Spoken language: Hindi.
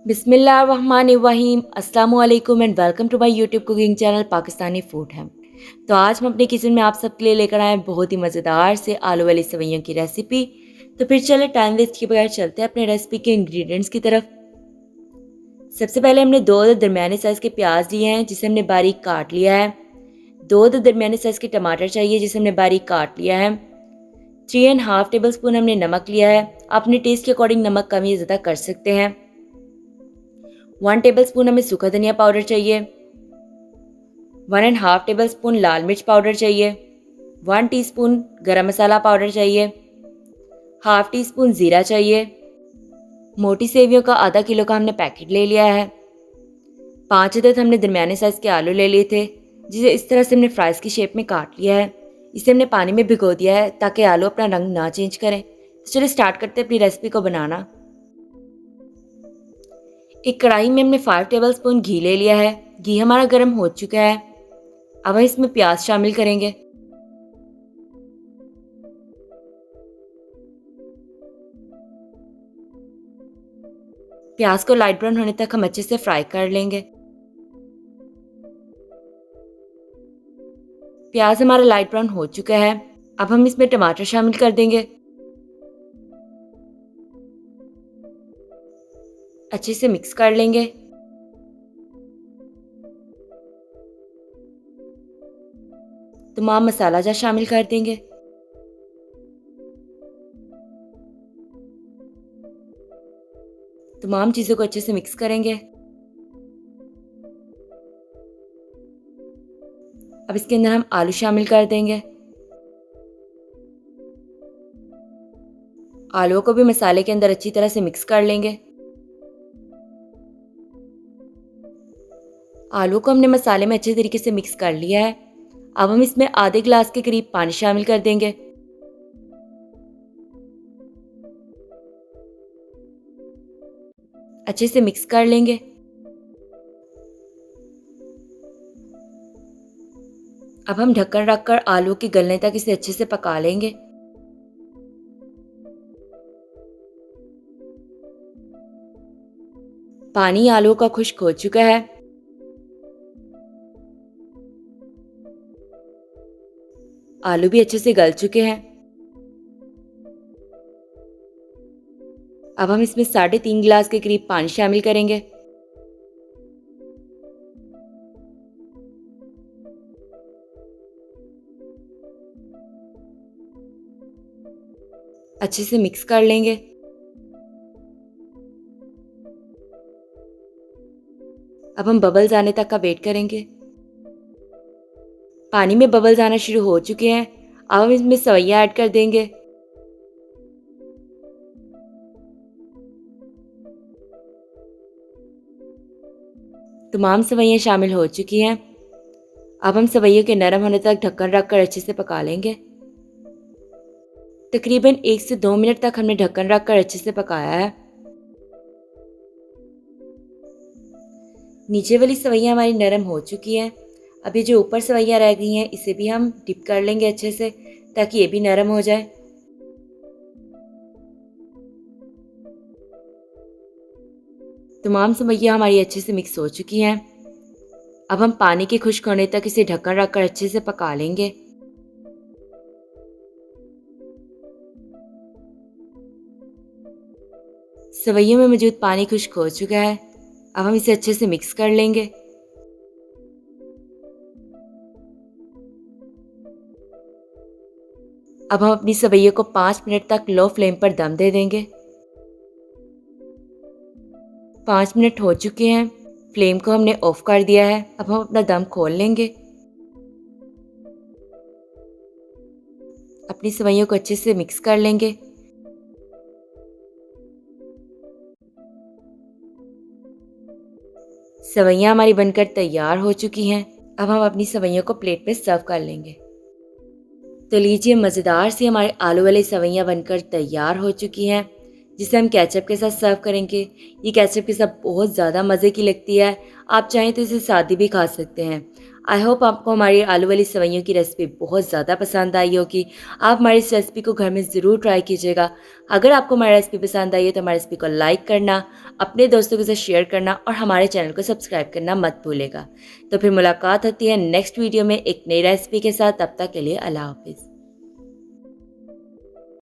बिस्मिल्लाहिर्रहमानिर्रहीम अस्सलाम वालेकुम and welcome to my YouTube cooking channel Pakistani food है। तो आज हम अपने किचन में आप सबके लिए लेकर आए हैं बहुत ही मज़ेदार से आलू वाली सेवइयों की रेसिपी। तो फिर चले टाइम वेस्ट किए बगैर चलते हैं अपने रेसिपी के इंग्रेडिएंट्स की तरफ। सबसे पहले हमने दो दरमियाने साइज़ के प्याज लिए हैं जिसे हमने बारीक काट लिया है। दो दरमियाने साइज़ के टमाटर चाहिए जिसे हमने बारीक काट लिया है। 3.5 टेबल स्पून हमने नमक लिया है। आप अपने टेस्ट के अकॉर्डिंग नमक कम या ज़्यादा कर सकते हैं। 1 टेबल स्पून हमें सूखा धनिया पाउडर चाहिए। 1.5 टेबल स्पून लाल मिर्च पाउडर चाहिए। 1 टीस्पून गरम मसाला पाउडर चाहिए। हाफ टी स्पून ज़ीरा चाहिए। मोटी सेवियों का आधा किलो का हमने पैकेट ले लिया है। 5 अदद हमने दरमियाने साइज़ के आलू ले लिए थे जिसे इस तरह से हमने फ्राइज़ की शेप में काट लिया है। इसे हमने पानी में भिगो दिया है ताकि आलू अपना रंग ना चेंज करें। तो चलिए स्टार्ट करते हैं अपनी रेसिपी को बनाना। एक कढ़ाई में हमने 5 टेबल स्पून घी ले लिया है। घी हमारा गर्म हो चुका है। अब हम इसमें प्याज शामिल करेंगे। प्याज को लाइट ब्राउन होने तक हम अच्छे से फ्राई कर लेंगे। प्याज हमारा लाइट ब्राउन हो चुका है। अब हम इसमें टमाटर शामिल कर देंगे। अच्छे से मिक्स कर लेंगे। तमाम मसाला जार शामिल कर देंगे। तमाम चीज़ों को अच्छे से मिक्स करेंगे। अब इसके अंदर हम आलू शामिल कर देंगे। आलूओं को भी मसाले के अंदर अच्छी तरह से मिक्स कर लेंगे। आलू को हमने मसाले में अच्छे तरीके से मिक्स कर लिया है। अब हम इसमें आधे गिलास के करीब पानी शामिल कर देंगे। अच्छे से मिक्स कर लेंगे। अब हम ढक्कन रखकर आलू के गलने तक इसे अच्छे से पका लेंगे। पानी आलू का खुश्क हो चुका है। आलू भी अच्छे से गल चुके हैं। अब हम इसमें 3.5 गिलास के करीब पानी शामिल करेंगे। अच्छे से मिक्स कर लेंगे। अब हम बबल्स आने तक का वेट करेंगे। पानी में बबल्स आना शुरू हो चुके हैं। अब हम इसमें सेवइयां ऐड कर देंगे। तमाम सेवइयां शामिल हो चुकी हैं। अब हम सेवइयों के नरम होने तक ढक्कन रखकर अच्छे से पका लेंगे। तकरीबन 1 से 2 मिनट तक हमने ढक्कन रखकर अच्छे से पकाया है। नीचे वाली सेवइयां हमारी नरम हो चुकी हैं। अभी जो ऊपर सेवइयां रह गई हैं इसे भी हम डिप कर लेंगे अच्छे से ताकि ये भी नरम हो जाए। तमाम सेवइयां हमारी अच्छे से मिक्स हो चुकी हैं। अब हम पानी के खुश्क होने तक इसे ढक्कन रखकर अच्छे से पका लेंगे। सेवइयों में मौजूद पानी खुश्क हो चुका है। अब हम इसे अच्छे से मिक्स कर लेंगे। अब हम अपनी सेवइयों को 5 मिनट तक लो फ्लेम पर दम दे देंगे। 5 मिनट हो चुके हैं। फ्लेम को हमने ऑफ कर दिया है। अब हम अपना दम खोल लेंगे। अपनी सेवइयों को अच्छे से मिक्स कर लेंगे। सेवइयां हमारी बनकर तैयार हो चुकी हैं। अब हम अपनी सेवइयों को प्लेट में सर्व कर लेंगे। तो लीजिए मज़ेदार सी हमारे आलू वाली सेवइयां बनकर तैयार हो चुकी हैं जिसे हम केचप के साथ सर्व करेंगे। ये केचप के साथ बहुत ज़्यादा मज़े की लगती है। आप चाहें तो इसे सादी भी खा सकते हैं। आई होप आपको हमारी आलू वाली सेवइयों की रेसिपी बहुत ज़्यादा पसंद आई होगी। आप हमारी इस रेसिपी को घर में ज़रूर ट्राई कीजिएगा। अगर आपको हमारी रेसिपी पसंद आई है तो हमारी रेसिपी को लाइक करना, अपने दोस्तों के साथ शेयर करना और हमारे चैनल को सब्सक्राइब करना मत भूलेगा। तो फिर मुलाकात होती है नेक्स्ट वीडियो में एक नई रेसिपी के साथ। तब तक के लिए अल्लाह हाफिज़।